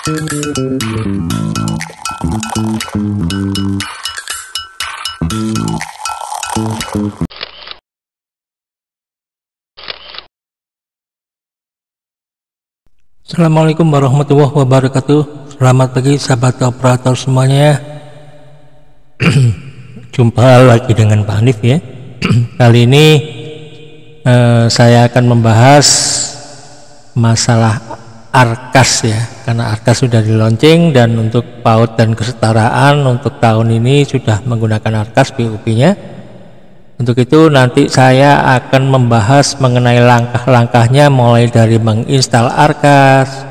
Assalamualaikum warahmatullahi wabarakatuh. Selamat pagi sahabat operator semuanya. Jumpa lagi dengan Pak Hanif ya. Kali ini saya akan membahas masalah Arkas ya, karena Arkas sudah di launching dan untuk PAUD dan kesetaraan untuk tahun ini sudah menggunakan Arkas PUP-nya. Untuk itu nanti saya akan membahas mengenai langkah-langkahnya, mulai dari menginstal Arkas,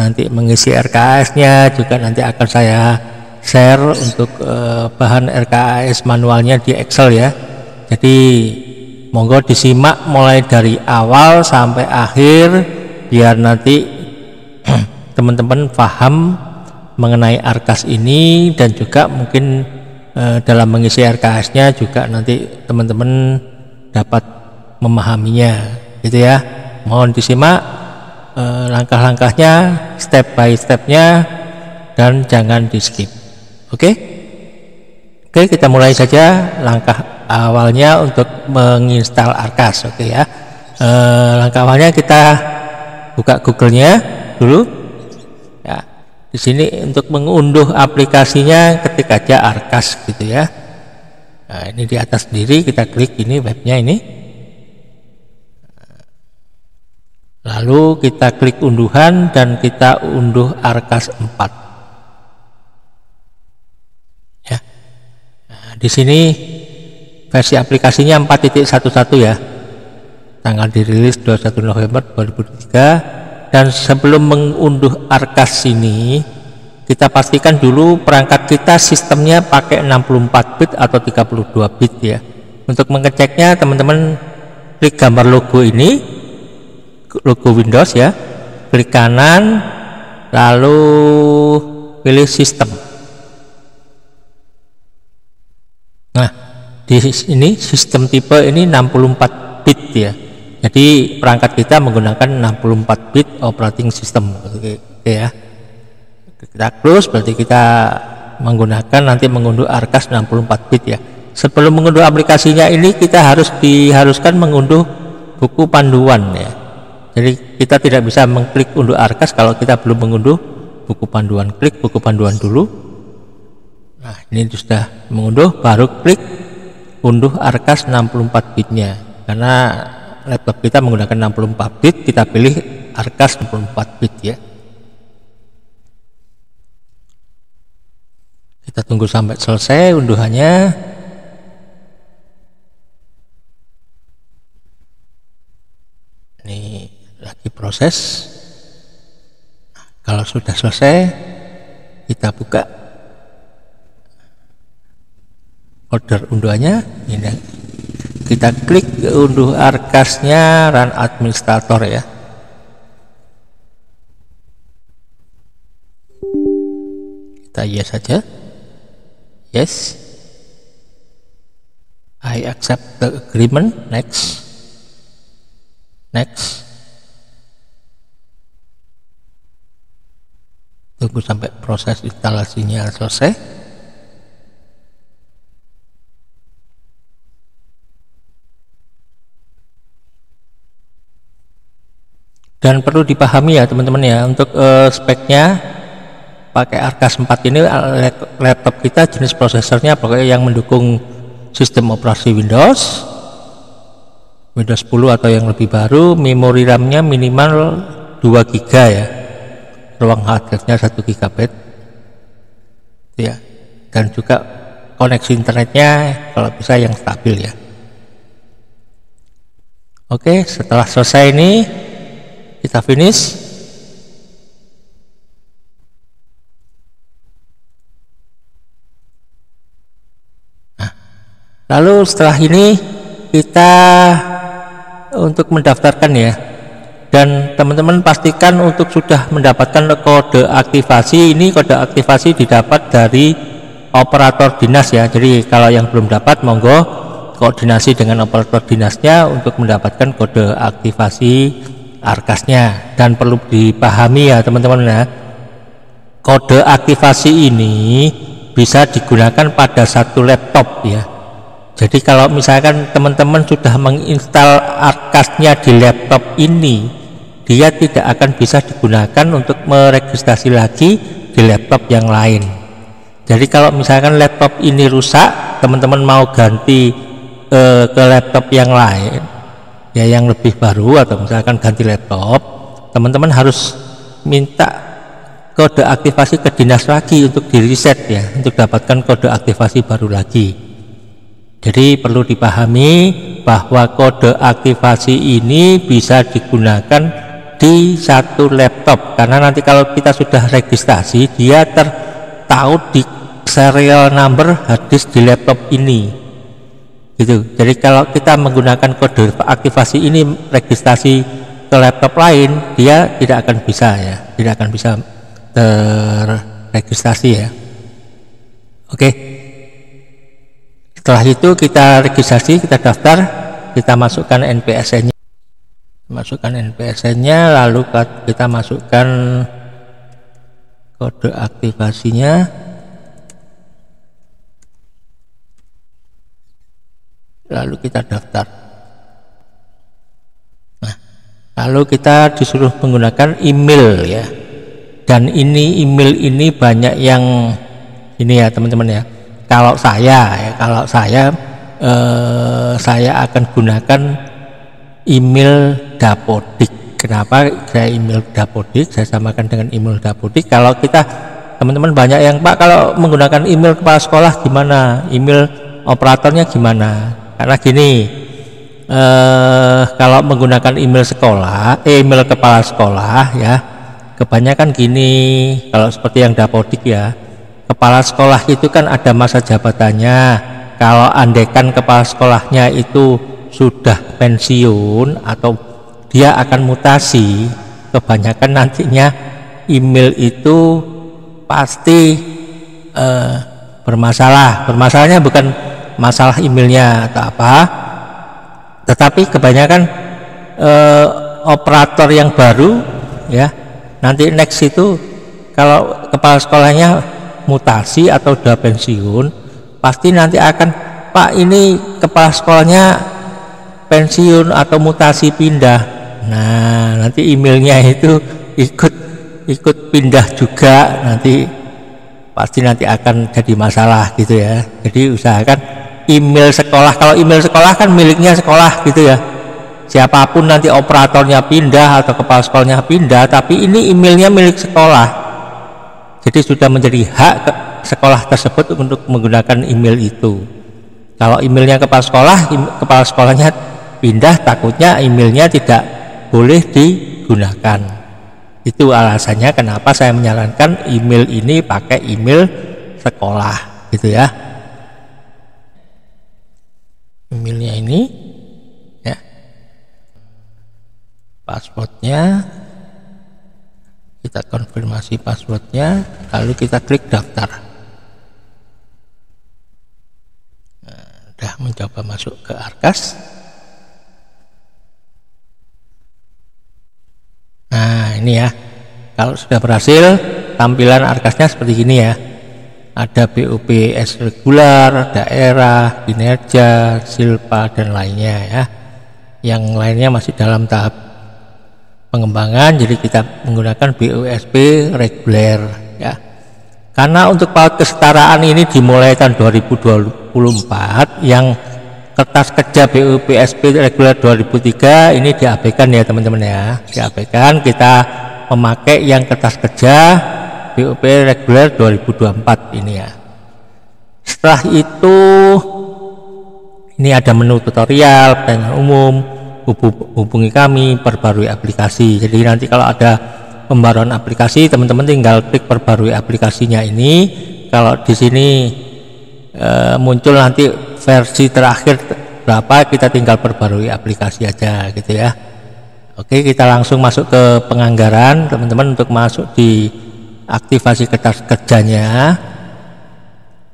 nanti mengisi RKAS-nya juga nanti akan saya share untuk bahan RKAS manualnya di Excel ya. Jadi monggo disimak mulai dari awal sampai akhir biar nanti teman-teman paham mengenai Arkas ini, dan juga mungkin dalam mengisi RKS-nya juga nanti teman-teman dapat memahaminya gitu ya. Mohon disimak langkah-langkahnya, step by stepnya, dan jangan di skip. Oke, kita mulai saja langkah awalnya untuk menginstal Arkas. Oke ya, langkah awalnya kita buka Google-nya dulu ya. Di sini untuk mengunduh aplikasinya ketik aja Arkas gitu ya. Nah, ini di atas sendiri kita klik ini webnya ini. Lalu kita klik unduhan dan kita unduh Arkas 4. Ya. Nah, di sini versi aplikasinya 4.11 ya. Tanggal dirilis 21 November 2023. Dan sebelum mengunduh Arkas ini, kita pastikan dulu perangkat kita sistemnya pakai 64 bit atau 32 bit ya. Untuk mengeceknya teman-teman klik gambar logo ini, logo Windows ya, klik kanan lalu pilih sistem. Nah, di sini sistem tipe ini 64 bit ya. Jadi perangkat kita menggunakan 64 bit operating system. Oke ya. Kita close, berarti kita menggunakan nanti mengunduh Arkas 64 bit ya. Sebelum mengunduh aplikasinya ini kita diharuskan mengunduh buku panduan ya. Jadi kita tidak bisa mengklik unduh Arkas kalau kita belum mengunduh buku panduan. Klik buku panduan dulu. Nah, ini sudah mengunduh, baru klik unduh Arkas 64 bitnya. Karena laptop kita menggunakan 64 bit, kita pilih Arkas 64 bit ya. Kita tunggu sampai selesai unduhannya. Ini lagi proses. Nah, kalau sudah selesai kita buka folder unduhannya ini. Kita klik unduh Arkasnya run administrator ya. Kita yes saja. Yes, I accept the agreement. Next. Tunggu sampai proses instalasinya selesai. Dan perlu dipahami ya teman-teman ya, untuk speknya pakai Arkas 4 ini laptop kita jenis prosesornya pokoknya yang mendukung sistem operasi Windows 10 atau yang lebih baru. Memori RAM-nya minimal 2 GB ya, ruang hard disk-nya 1 GB ya, dan juga koneksi internetnya kalau bisa yang stabil ya. Oke, setelah selesai ini kita finish. Nah, lalu setelah ini kita untuk mendaftarkan ya, dan teman-teman pastikan untuk sudah mendapatkan kode aktivasi. Ini kode aktivasi didapat dari operator dinas ya. Jadi kalau yang belum dapat monggo koordinasi dengan operator dinasnya untuk mendapatkan kode aktivasi Arkasnya. Dan perlu dipahami ya teman-teman ya, kode aktivasi ini bisa digunakan pada satu laptop ya. Jadi kalau misalkan teman-teman sudah menginstal Arkas-nya di laptop ini, dia tidak akan bisa digunakan untuk meregistrasi lagi di laptop yang lain. Jadi kalau misalkan laptop ini rusak, teman-teman mau ganti ke laptop yang lain ya, yang lebih baru, atau misalkan ganti laptop, teman-teman harus minta kode aktivasi ke dinas lagi untuk di reset ya, untuk dapatkan kode aktivasi baru lagi. Jadi perlu dipahami bahwa kode aktivasi ini bisa digunakan di satu laptop, karena nanti kalau kita sudah registrasi, dia tahu di serial number harddisk di laptop ini gitu. Jadi kalau kita menggunakan kode aktivasi ini registrasi ke laptop lain, dia tidak akan bisa ya, tidak akan bisa terregistrasi ya. Oke, setelah itu kita registrasi, kita daftar, kita masukkan NPSN-nya, lalu kita masukkan kode aktivasinya, lalu kita daftar. Nah, lalu kita disuruh menggunakan email ya. Dan email ini banyak yang ini ya teman-teman ya. Kalau saya akan gunakan email Dapodik. Kenapa saya email Dapodik? Saya samakan dengan email Dapodik. Kalau kita teman-teman banyak yang, Pak, kalau menggunakan email kepala sekolah gimana? Email operatornya gimana? Karena gini, kalau menggunakan email sekolah, email kepala sekolah ya, kebanyakan gini, kalau seperti yang Dapodik ya, kepala sekolah itu kan ada masa jabatannya. Kalau andaikan kepala sekolahnya itu sudah pensiun atau dia akan mutasi, kebanyakan nantinya email itu pasti bermasalah. Bermasalahnya bukan masalah emailnya atau apa, tetapi kebanyakan operator yang baru ya, nanti next itu kalau kepala sekolahnya mutasi atau udah pensiun, pasti nanti akan, Pak, ini kepala sekolahnya pensiun atau mutasi pindah. Nah, nanti emailnya itu ikut pindah juga, nanti pasti nanti akan jadi masalah gitu ya. Jadi usahakan email sekolah, kalau email sekolah kan miliknya sekolah gitu ya, siapapun nanti operatornya pindah atau kepala sekolahnya pindah, tapi ini emailnya milik sekolah, jadi sudah menjadi hak sekolah tersebut untuk menggunakan email itu. Kalau emailnya kepala sekolahnya pindah, takutnya emailnya tidak boleh digunakan. Itu alasannya kenapa saya menyarankan email ini pakai email sekolah gitu ya. Emailnya ini ya, passwordnya kita konfirmasi passwordnya, lalu kita klik daftar. Nah, udah mencoba masuk ke Arkas. Nah, ini ya, kalau sudah berhasil, tampilan Arkasnya seperti ini ya. Ada BOPS regular, daerah, kinerja, silpa, dan lainnya ya. Yang lainnya masih dalam tahap pengembangan, jadi kita menggunakan BOSP reguler ya. Karena untuk PAUD kesetaraan ini dimulai tahun 2024, yang kertas kerja BOPSP reguler 2003 ini diabaikan ya teman-teman ya, diabaikan. Kita memakai yang kertas kerja BOP reguler 2024 ini ya. Setelah itu ini ada menu tutorial, pertanyaan umum, hubungi kami, perbarui aplikasi. Jadi nanti kalau ada pembaruan aplikasi, teman-teman tinggal klik perbarui aplikasinya ini. Kalau di sini muncul nanti versi terakhir berapa, kita tinggal perbarui aplikasi aja gitu ya. Oke, kita langsung masuk ke penganggaran teman-teman. Untuk masuk di aktivasi kertas kerjanya,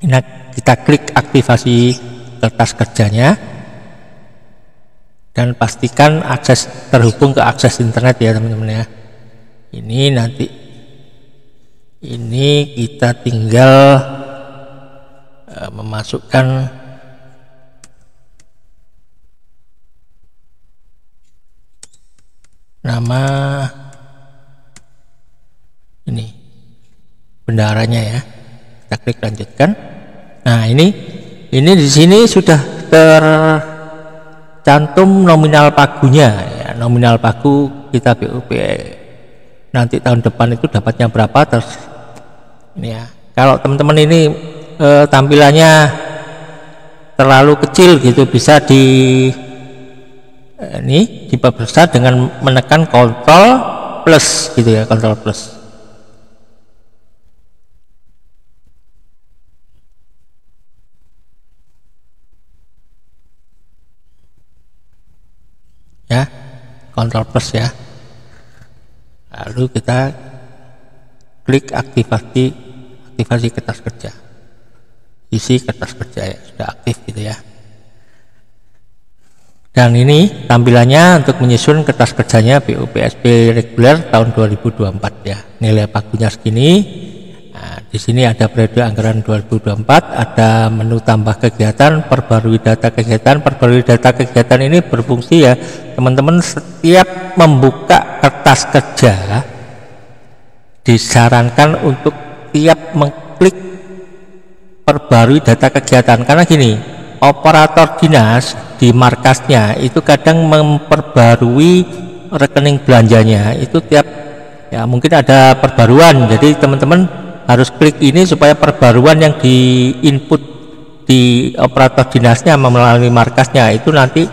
ini kita klik aktivasi kertas kerjanya dan pastikan akses terhubung ke akses internet ya teman-teman ya. Ini nanti Ini kita tinggal memasukkan nama ini bendaharanya ya. Kita klik lanjutkan. Nah, ini di sini sudah tercantum nominal pagunya ya. Nominal pagu kita BUP nanti tahun depan itu dapatnya berapa, terus ini ya. Kalau teman-teman ini tampilannya terlalu kecil gitu, bisa diperbesar dengan menekan Ctrl plus gitu ya, Ctrl plus. Ya, Ctrl plus ya. Lalu kita klik aktivasi kertas kerja, isi kertas kerja ya, sudah aktif gitu ya. Dan ini tampilannya untuk menyusun kertas kerjanya BUPSP reguler tahun 2024 ya. Nilai pagunya segini. Nah, di sini ada periode anggaran 2024, ada menu tambah kegiatan, perbarui data kegiatan. Perbarui data kegiatan ini berfungsi ya, teman-teman setiap membuka kertas kerja disarankan untuk tiap mengklik perbarui data kegiatan, karena gini, operator dinas di markasnya itu kadang memperbarui rekening belanjanya itu tiap ya, mungkin ada perbaruan, jadi teman-teman harus klik ini supaya perbaruan yang di input di operator dinasnya melalui markasnya itu nanti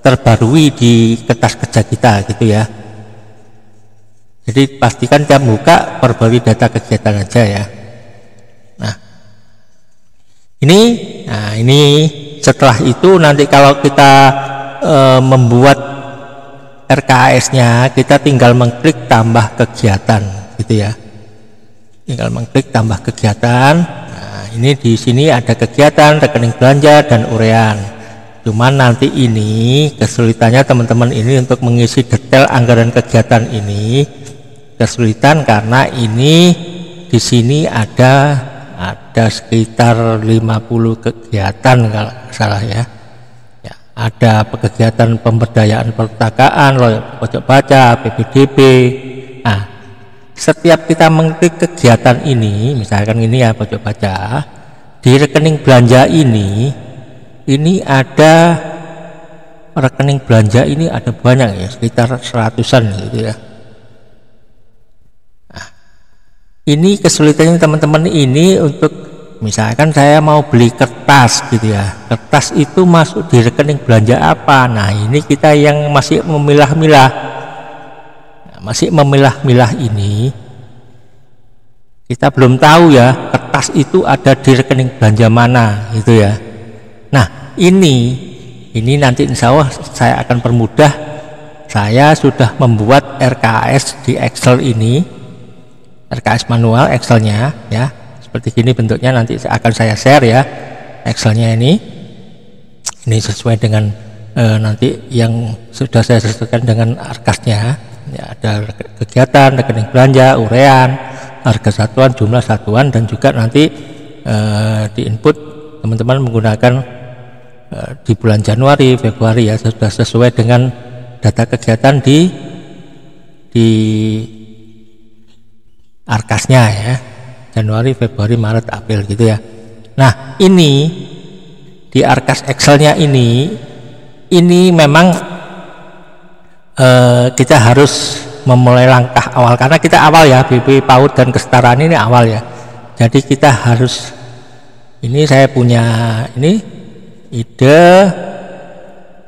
terbarui di kertas kerja kita gitu ya. Jadi pastikan tiap buka perbarui data kegiatan aja ya. Nah ini setelah itu nanti kalau kita membuat RKAS-nya, kita tinggal mengklik tambah kegiatan gitu ya. Tinggal mengklik tambah kegiatan. Nah, ini di sini ada kegiatan, rekening belanja dan urean. Cuman nanti ini kesulitannya teman-teman ini untuk mengisi detail anggaran kegiatan ini kesulitan, karena ini di sini ada sekitar 50 kegiatan kalau salah ya. Ya, ada kegiatan pemberdayaan perpustakaan, pojok baca, PPDB. Nah, setiap kita mengklik kegiatan ini, misalkan ini ya pojok baca, di rekening belanja ini ada rekening belanja ini ada banyak ya, sekitar 100-an gitu ya. Nah, ini kesulitannya teman-teman ini untuk misalkan saya mau beli kertas gitu ya, kertas itu masuk di rekening belanja apa. Nah, ini kita yang masih memilah-milah. Ini kita belum tahu ya kertas itu ada di rekening belanja mana gitu ya. Nah ini nanti insya Allah saya akan permudah. Saya sudah membuat RKAS di Excel ini, RKAS manual Excelnya ya, seperti gini bentuknya, nanti akan saya share ya Excelnya ini sesuai dengan nanti yang sudah saya sesuaikan dengan arkasnya. Ya, ada kegiatan, rekening belanja, urean, harga satuan, jumlah satuan, dan juga nanti di input teman-teman menggunakan di bulan Januari, Februari ya, sudah sesuai dengan data kegiatan di arkasnya ya, Januari, Februari, Maret, April gitu ya. Nah ini di arkas Excelnya ini memang kita harus memulai langkah awal, karena kita awal ya, BP PAUD dan kesetaraan ini awal ya. Jadi kita harus, ini saya punya ini ide.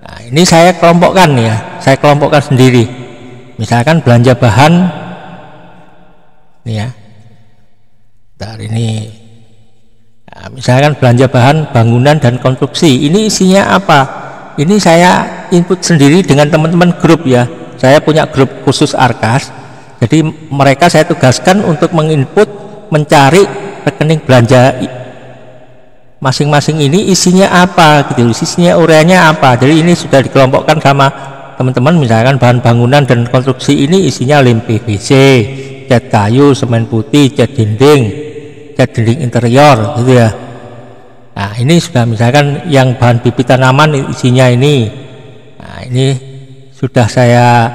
Nah, ini saya kelompokkan ya, saya kelompokkan sendiri. Misalkan belanja bahan ini ya, ini nah, misalkan belanja bahan bangunan dan konstruksi, ini isinya apa? Ini saya input sendiri dengan teman-teman grup ya. Saya punya grup khusus arkas, jadi mereka saya tugaskan untuk menginput, mencari rekening belanja masing-masing ini isinya apa gitu, isinya ureanya apa. Jadi ini sudah dikelompokkan sama teman-teman. Misalkan bahan bangunan dan konstruksi ini isinya lem PVC, cat kayu, semen putih, cat dinding interior gitu ya. Nah ini sudah misalkan yang bahan bibit tanaman isinya ini. Nah ini sudah saya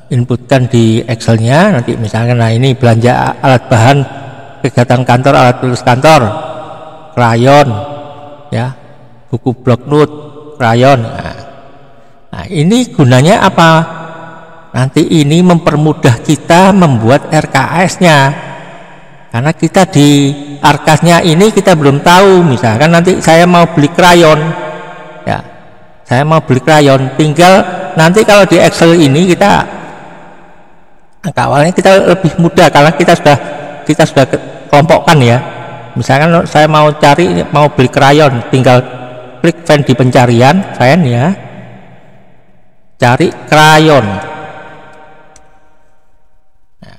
inputkan di Excelnya. Nanti misalkan nah ini belanja alat bahan kegiatan kantor, alat tulis kantor, krayon ya, buku bloknot, krayon. Nah ini gunanya apa? Nanti ini mempermudah kita membuat RKS-nya, karena kita di Arkasnya ini kita belum tahu. Misalkan nanti saya mau beli krayon ya, saya mau beli krayon, tinggal nanti kalau di Excel ini kita awalnya kita lebih mudah karena kita sudah kelompokkan ya. Misalkan saya mau beli krayon, tinggal klik find di pencarian find ya, cari krayon. Nah,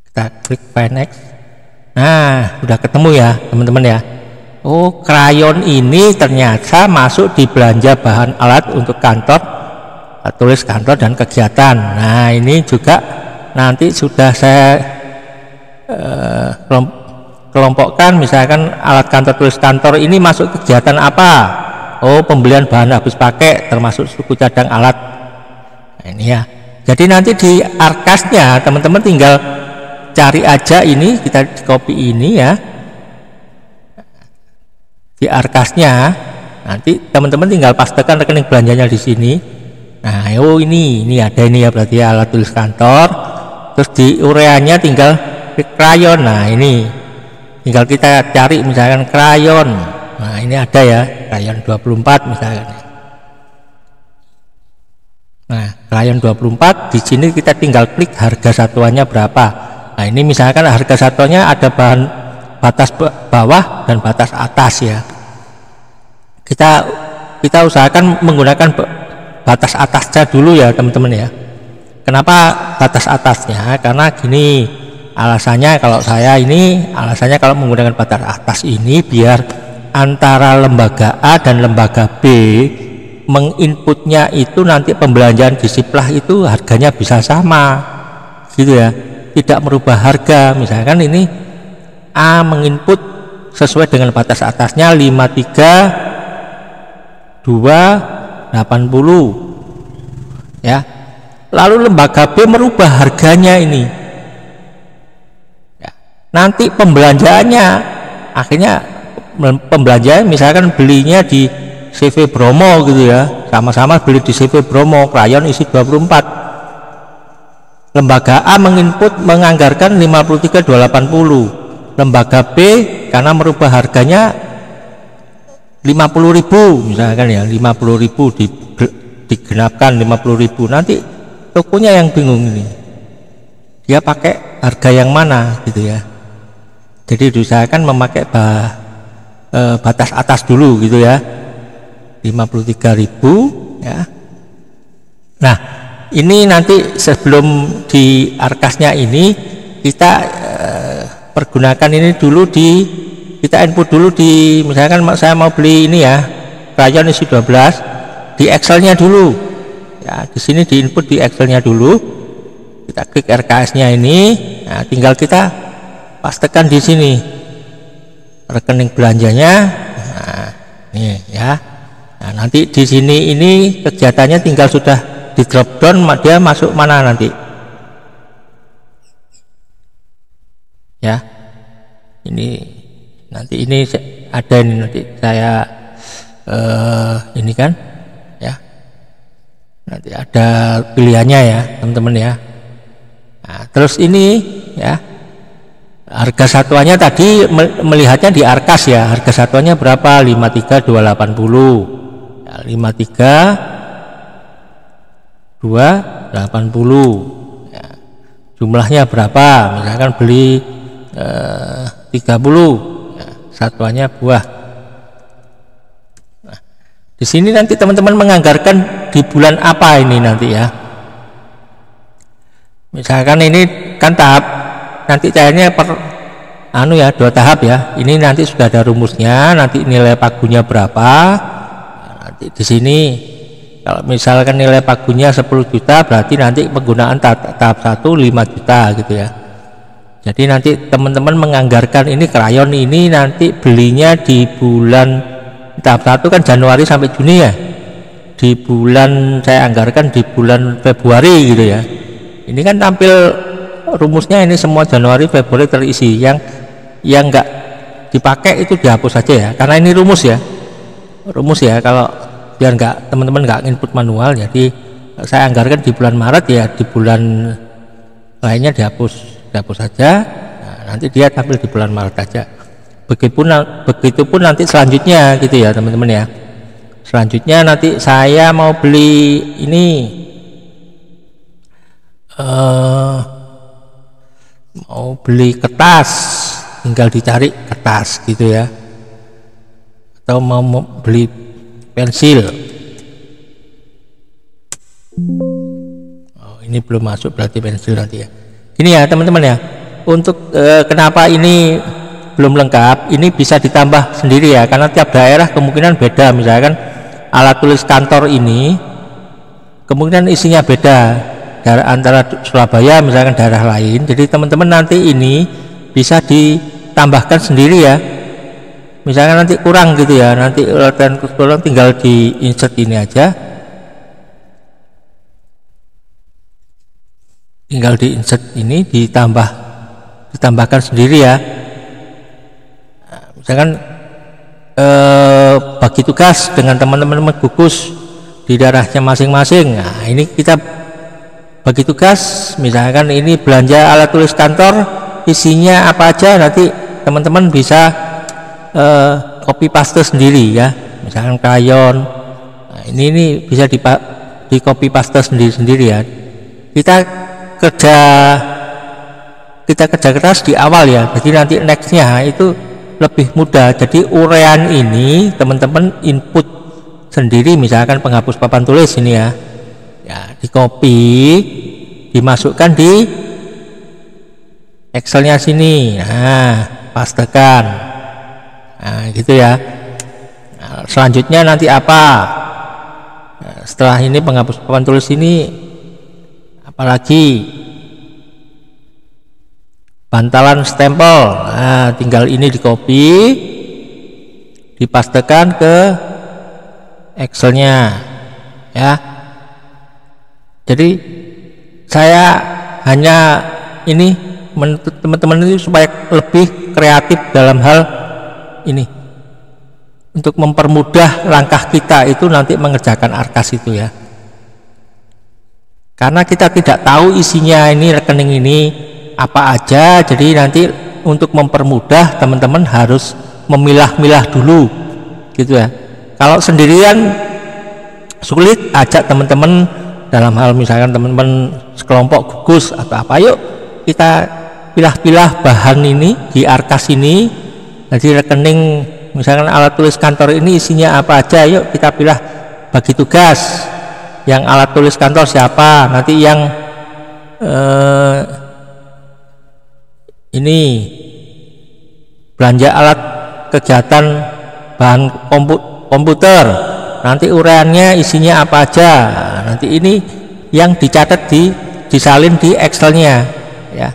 kita klik find next. Nah sudah ketemu ya teman-teman ya. Oh krayon ini ternyata masuk di belanja bahan alat untuk kantor, tulis kantor dan kegiatan. Nah ini juga nanti sudah saya kelompokkan. Misalkan alat kantor, tulis kantor ini masuk kegiatan apa? Oh pembelian bahan habis pakai, termasuk suku cadang alat. Nah, ini ya. Jadi nanti di Arkasnya teman-teman tinggal cari aja ini, kita copy ini ya di Arkasnya. Nanti teman-teman tinggal pastekan rekening belanjanya di sini. Nah oh ini ada ini ya, berarti alat tulis kantor. Terus di ureanya tinggal klik krayon. Nah ini tinggal kita cari misalkan krayon. Nah ini ada ya, krayon 24 misalkan. Nah krayon 24 di sini kita tinggal klik harga satuannya berapa. Nah ini misalkan harga satuannya ada bahan batas bawah dan batas atas ya. Kita usahakan menggunakan batas atasnya dulu ya teman-teman ya. Kenapa batas atasnya? Karena gini alasannya, kalau kalau menggunakan batas atas ini biar antara lembaga A dan lembaga B menginputnya itu nanti pembelanjaan di Siplah itu harganya bisa sama gitu ya, tidak merubah harga. Misalkan ini A menginput sesuai dengan batas atasnya 53.280 ya, lalu lembaga B merubah harganya ini ya, nanti pembelanjaannya akhirnya pembelanjaan misalkan belinya di CV Bromo gitu ya, sama-sama beli di CV Bromo, krayon isi 24. Lembaga A menginput menganggarkan 53.280, lembaga B karena merubah harganya 50.000 misalkan ya, 50.000 digenapkan 50.000. Nanti tokonya yang bingung ini, dia pakai harga yang mana gitu ya. Jadi diusahakan memakai batas atas dulu gitu ya, 53.000 ya. Nah ini nanti sebelum di Arkasnya ini kita pergunakan ini dulu, kita input dulu di, misalkan saya mau beli ini ya, krayon isi 12 di Excelnya dulu ya. Di sini di input di Excelnya dulu, kita klik RKS-nya ini. Nah, tinggal kita pastekan di sini rekening belanjanya. Nah, ini ya. Nah, nanti di sini ini kegiatannya tinggal sudah di drop down, dia masuk mana nanti ya. Ini nanti ini ada ini, nanti saya ini kan ya, nanti ada pilihannya ya teman-teman ya. Nah, terus ini ya, harga satuannya tadi melihatnya di Arkas ya, harga satuannya berapa? 53.280 ya, 53.280 ya. Jumlahnya berapa? Misalkan beli 30 ya, satuannya buah. Nah, di sini nanti teman-teman menganggarkan di bulan apa ini nanti ya. Misalkan ini kan tahap nanti cairnya ya 2 tahap ya. Ini nanti sudah ada rumusnya, nanti nilai pagunya berapa. Nah, nanti di sini Kalau misalkan nilai pagunya 10 juta, berarti nanti penggunaan tahap 1 5 juta gitu ya. Jadi nanti teman-teman menganggarkan ini krayon ini nanti belinya di bulan tahap 1 kan Januari sampai Juni ya. Di bulan saya anggarkan di bulan Februari gitu ya. Ini kan tampil rumusnya ini semua Januari Februari terisi, yang enggak dipakai itu dihapus saja ya, karena ini rumus ya, kalau biar enggak teman-teman enggak input manual. Jadi saya anggarkan di bulan Maret ya, di bulan lainnya dihapus saja. Nah, nanti dia tampil di bulan Maret saja. Begitupun nanti selanjutnya gitu ya teman-teman ya. Selanjutnya nanti saya mau beli ini mau beli kertas, tinggal dicari kertas gitu ya, atau mau beli pensil. Oh, ini belum masuk berarti pensil nanti ya. Gini ya teman-teman ya, untuk kenapa ini belum lengkap, ini bisa ditambah sendiri ya, karena tiap daerah kemungkinan beda. Misalkan alat tulis kantor ini kemungkinan isinya beda antara Surabaya misalkan daerah lain. Jadi teman-teman nanti ini bisa ditambahkan sendiri ya, misalkan nanti kurang gitu ya, nanti tinggal di insert ini aja, tinggal di insert ini ditambahkan sendiri ya. Nah, misalkan bagi tugas dengan teman-teman gugus di daerahnya masing-masing. Nah, ini kita bagi tugas, misalkan ini belanja alat tulis kantor isinya apa aja, nanti teman-teman bisa copy paste sendiri ya, misalkan krayon. Nah, ini bisa di copy paste sendiri ya. Kita kerja keras di awal ya, jadi nanti nextnya itu lebih mudah. Jadi urean ini teman-teman input sendiri, misalkan penghapus papan tulis ini ya, di copy, dimasukkan di Excelnya sini, nah pastekan, nah gitu ya. Nah, selanjutnya nanti apa? Nah, setelah ini penghapus papan tulis ini apalagi? Bantalan stempel. Nah, tinggal ini di copy, dipastekan ke Excelnya ya. Jadi saya hanya ini menuntut teman-teman ini supaya lebih kreatif dalam hal ini, untuk mempermudah langkah kita itu nanti mengerjakan Arkas itu ya. Karena kita tidak tahu isinya ini rekening ini apa aja, jadi nanti untuk mempermudah teman-teman harus memilah-milah dulu gitu ya. Kalau sendirian sulit, ajak teman-teman dalam hal misalkan teman-teman sekelompok gugus atau apa, yuk kita pilah-pilah bahan ini di Arkas ini. Jadi rekening misalkan alat tulis kantor ini isinya apa aja, yuk kita pilah, bagi tugas yang alat tulis kantor siapa, nanti yang ini belanja alat kegiatan bahan komputer, nanti ureannya isinya apa aja. Nanti ini yang dicatat disalin di Excelnya ya.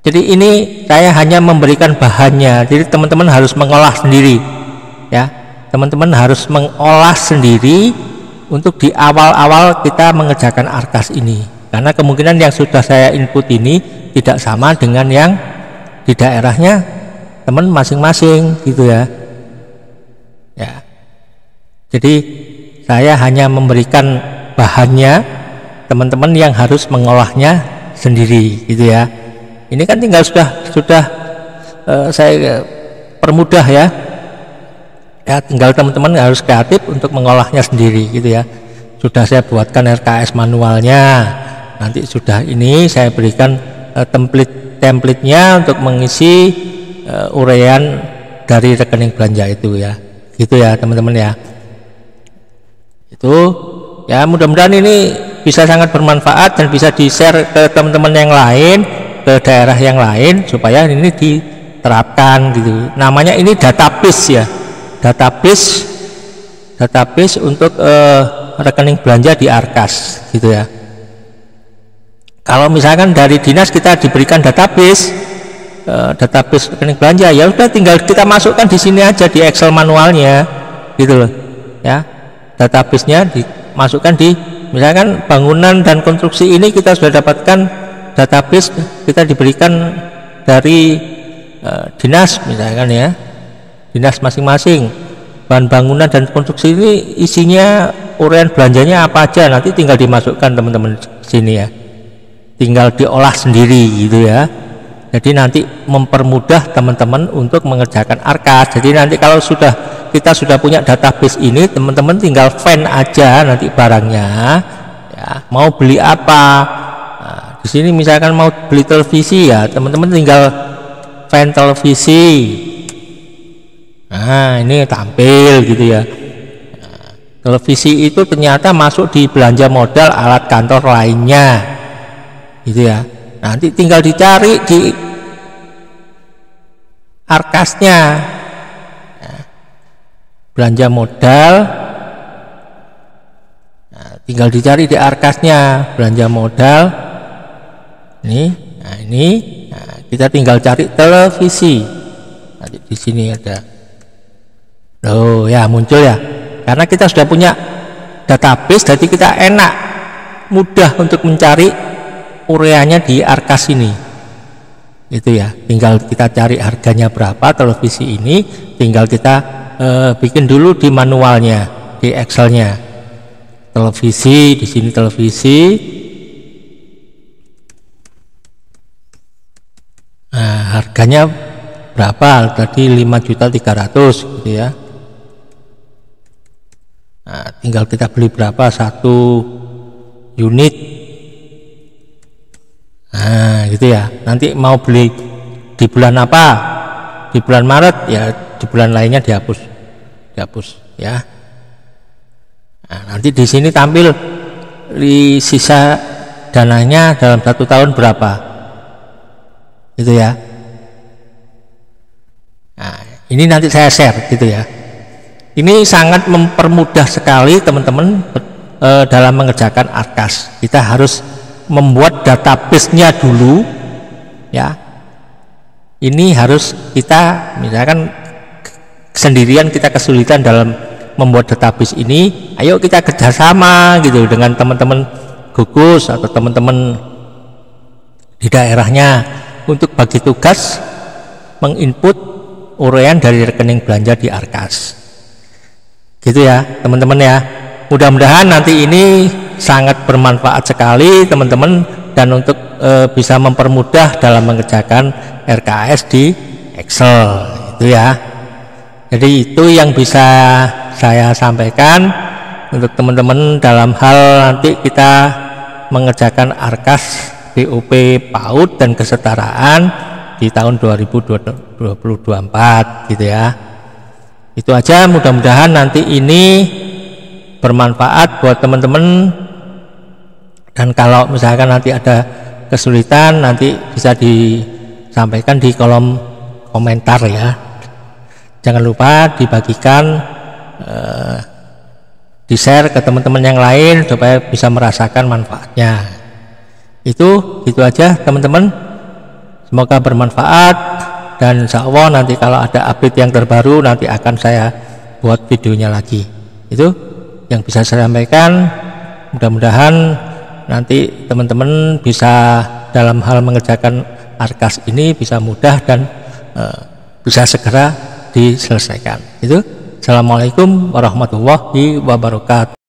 Jadi ini saya hanya memberikan bahannya, jadi teman-teman harus mengolah sendiri ya. Teman-teman harus mengolah sendiri untuk di awal-awal kita mengerjakan Arkas ini, karena kemungkinan yang sudah saya input ini tidak sama dengan yang di daerahnya teman masing-masing gitu ya. Ya. Jadi saya hanya memberikan bahannya, teman-teman yang harus mengolahnya sendiri gitu ya. Ini kan tinggal sudah saya permudah ya. Ya, tinggal teman-teman harus kreatif untuk mengolahnya sendiri gitu ya. Sudah saya buatkan RKS manualnya. Nanti sudah ini saya berikan template-nya untuk mengisi uraian dari rekening belanja itu ya. Gitu ya teman-teman ya. Itu ya, mudah-mudahan ini bisa sangat bermanfaat dan bisa di-share ke teman-teman yang lain, ke daerah yang lain, supaya ini diterapkan gitu. Namanya ini database ya, database untuk rekening belanja di Arkas gitu ya. Kalau misalkan dari dinas kita diberikan database rekening belanja, ya udah tinggal kita masukkan di sini aja di Excel manualnya gitu loh ya. Databasenya dimasukkan di, misalkan bangunan dan konstruksi ini kita sudah dapatkan database, kita diberikan dari dinas misalkan ya, dinas masing-masing. Bahan bangunan dan konstruksi ini isinya uraian belanjanya apa aja, nanti tinggal dimasukkan teman-teman sini ya, tinggal diolah sendiri gitu ya. Jadi nanti mempermudah teman-teman untuk mengerjakan Arkas. Jadi nanti kalau kita sudah punya database ini, teman-teman tinggal fan aja nanti barangnya ya, mau beli apa. Nah, di sini misalkan mau beli televisi ya, teman-teman tinggal fan televisi. Nah, ini tampil gitu ya. Nah, televisi itu ternyata masuk di belanja modal alat kantor lainnya gitu ya. Nanti tinggal dicari di Arkasnya ya, belanja modal. Nah, tinggal dicari di Arkasnya belanja modal ini. Nah, ini kita tinggal cari televisi. Nanti di sini ada. Loh ya, muncul ya, karena kita sudah punya database, jadi kita enak, mudah untuk mencari ureanya di Arkas ini itu ya. Tinggal kita cari harganya berapa televisi ini, tinggal kita bikin dulu di manualnya di Excelnya. Televisi di sini, televisi. Nah, harganya berapa tadi, 5.300.000 gitu ya. Nah, tinggal kita beli berapa, 1 unit. Nah, gitu ya. Nanti mau beli di bulan apa? Di bulan Maret ya, di bulan lainnya dihapus ya. Nah, nanti di sini tampil di sisa dananya dalam 1 tahun berapa, gitu ya. Nah, ini nanti saya share gitu ya. Ini sangat mempermudah sekali teman-teman dalam mengerjakan Arkas. Kita harus membuat database-nya dulu ya. Ini harus kita, misalkan sendirian kita kesulitan dalam membuat database ini, ayo kita kerjasama gitu dengan teman-teman gugus atau teman-teman di daerahnya untuk bagi tugas menginput uraian dari rekening belanja di Arkas gitu ya teman-teman ya. Mudah-mudahan nanti ini sangat bermanfaat sekali teman-teman, dan untuk bisa mempermudah dalam mengerjakan RKS di Excel itu ya. Jadi itu yang bisa saya sampaikan untuk teman-teman dalam hal nanti kita mengerjakan Arkas BOP PAUD dan kesetaraan di tahun 2024 gitu ya. Itu aja, mudah-mudahan nanti ini bermanfaat buat teman-teman, dan kalau misalkan nanti ada kesulitan nanti bisa disampaikan di kolom komentar ya. Jangan lupa dibagikan, di-share ke teman-teman yang lain supaya bisa merasakan manfaatnya. Itu aja teman-teman, semoga bermanfaat, dan insya Allah nanti kalau ada update yang terbaru nanti akan saya buat videonya lagi. Itu yang bisa saya sampaikan. Mudah-mudahan nanti teman-teman bisa dalam hal mengerjakan Arkas ini bisa mudah dan bisa segera diselesaikan. Itu. Assalamualaikum warahmatullahi wabarakatuh.